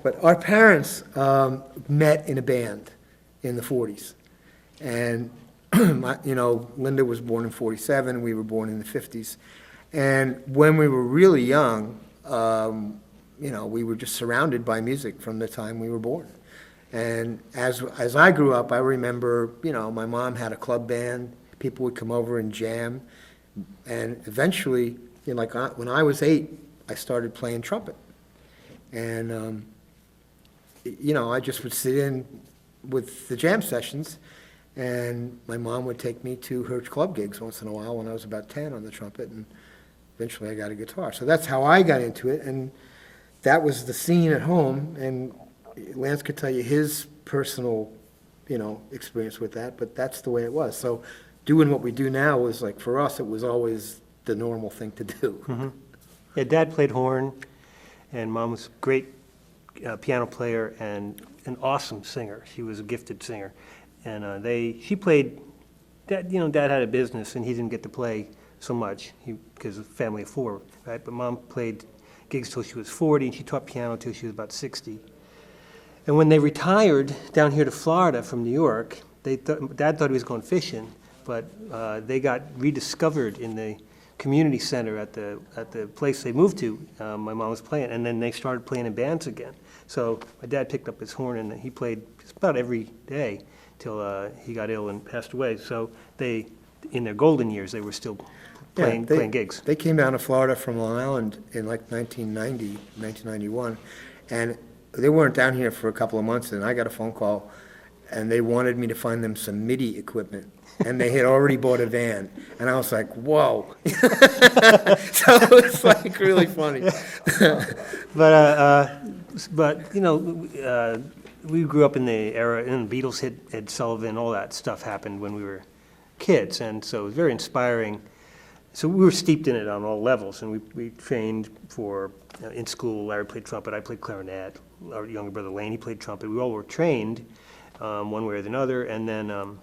But our parents met in a band in the 40s. And, Linda was born in 47, we were born in the 50s. And when we were really young, we were just surrounded by music from the time we were born. And as I grew up, I remember, my mom had a club band. People would come over and jam. And eventually, when I was 8, I started playing trumpet. And, I just would sit in with the jam sessions, and my mom would take me to her club gigs once in a while when I was about 10 on the trumpet, and eventually I got a guitar. So that's how I got into it, and that was the scene at home, and Lance could tell you his personal, experience with that, but that's the way it was. So doing what we do now was like, for us, it was always the normal thing to do. Mm-hmm. Yeah, Dad played horn, and Mom was a great piano player and an awesome singer. She was a gifted singer. And she played, Dad had a business, and he didn't get to play so much because of a family of 4, right? But Mom played gigs till she was 40, and she taught piano till she was about 60. And when they retired down here to Florida from New York, Dad thought he was going fishing, but they got rediscovered in the community center at the place they moved to. My mom was playing, and then they started playing in bands again. So my dad picked up his horn, and he played just about every day till he got ill and passed away. So in their golden years, they were still playing gigs. They came down to Florida from Long Island in like 1990, 1991, and they weren't down here for a couple of months, and I got a phone call, and they wanted me to find them some MIDI equipment, and they had already bought a van, and I was like, whoa. So it was like really funny. But we grew up in the era, and the Beatles hit Ed Sullivan, all that stuff happened when we were kids, and so it was very inspiring. So we were steeped in it on all levels, and we trained for, in school. Larry played trumpet, I played clarinet. Our younger brother Lane, he played trumpet. We all were trained one way or another, and then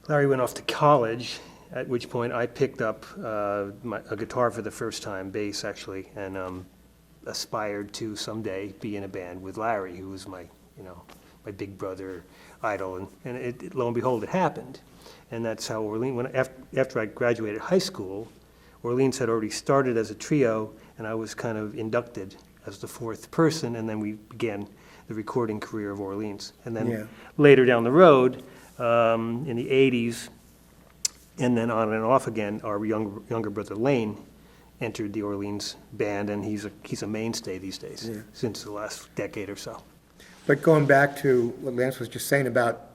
Larry went off to college, at which point I picked up a guitar for the first time, bass actually, and aspired to someday be in a band with Larry, who was my big brother idol, and lo and behold, it happened. And that's how Orleans, after I graduated high school, Orleans had already started as a trio, and I was kind of inducted as the 4th person, and then we began the recording career of Orleans. And then later down the road, in the 80s, and then on and off again, our younger brother Lane entered the Orleans band, and he's a mainstay these days, since the last decade or so. But going back to what Lance was just saying about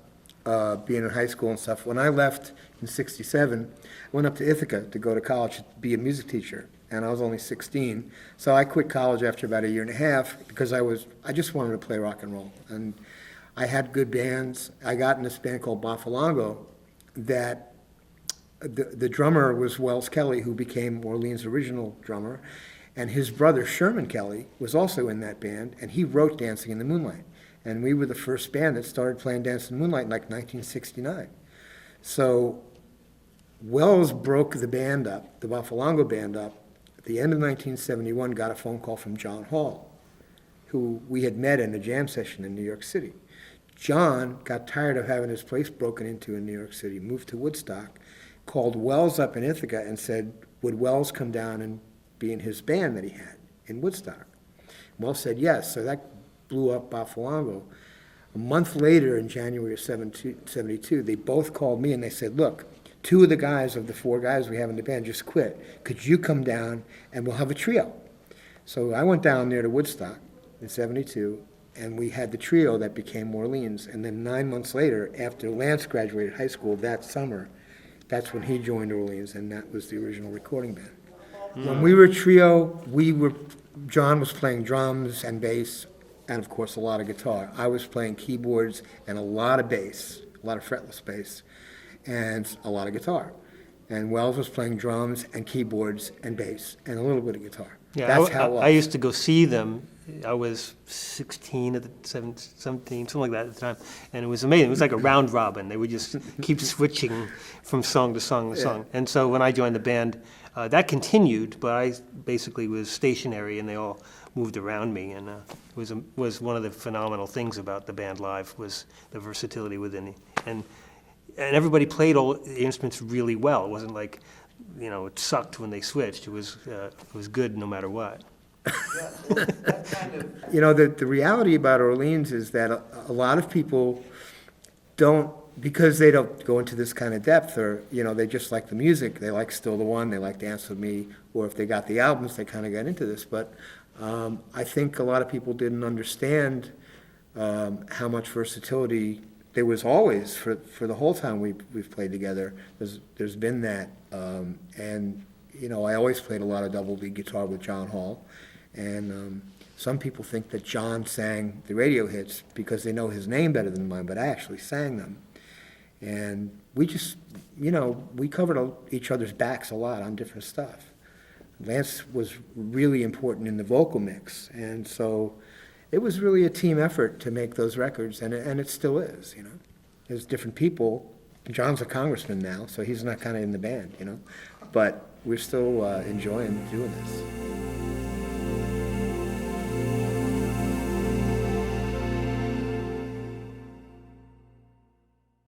being in high school and stuff, when I left in '67, I went up to Ithaca to go to college to be a music teacher, and I was only 16. So I quit college after about a year and a half because I just wanted to play rock and roll. And I had good bands. I got in this band called Bafalongo that the drummer was Wells Kelly, who became Orleans' original drummer, and his brother Sherman Kelly was also in that band, and he wrote Dancing in the Moonlight. And we were the first band that started playing Dancing in the Moonlight in like 1969. So Wells broke the band up, the Bafalongo band up, at the end of 1971, got a phone call from John Hall, who we had met in a jam session in New York City. John got tired of having his place broken into in New York City, moved to Woodstock, called Wells up in Ithaca and said, would Wells come down and be in his band that he had in Woodstock? Wells said yes, so that blew up Bafalongo. A month later, in January of 72, they both called me and they said, look, 2 of the guys of the 4 guys we have in the band just quit. Could you come down and we'll have a trio? So I went down there to Woodstock in 72, and we had the trio that became Orleans. And then 9 months later, after Lance graduated high school that summer, that's when he joined Orleans, and that was the original recording band. When we were a trio, John was playing drums and bass, and of course a lot of guitar. I was playing keyboards and a lot of bass, a lot of fretless bass, and a lot of guitar. And Wells was playing drums and keyboards and bass and a little bit of guitar. Yeah, that's how it was. I used to go see them. I was 16 at the 17, something like that at the time, and it was amazing. It was like a round robin. They would just keep switching from song to song to song. And so when I joined the band, that continued, but I basically was stationary, and they all moved around me, and was one of the phenomenal things about the band live was the versatility within it. And everybody played all the instruments really well. It wasn't like, it sucked when they switched. It was good no matter what. The reality about Orleans is that a lot of people don't, because they don't go into this kind of depth, or, they just like the music. They like Still the One, they like Dance With Me, or if they got the albums, they kind of got into this. But I think a lot of people didn't understand how much versatility there was always for the whole time we've played together. There's been that. And I always played a lot of double lead guitar with John Hall. And some people think that John sang the radio hits because they know his name better than mine, but I actually sang them. And we just, we covered each other's backs a lot on different stuff. Lance was really important in the vocal mix, and so it was really a team effort to make those records, and it still is, There's different people. John's a congressman now, so he's not kind of in the band, but we're still enjoying doing this.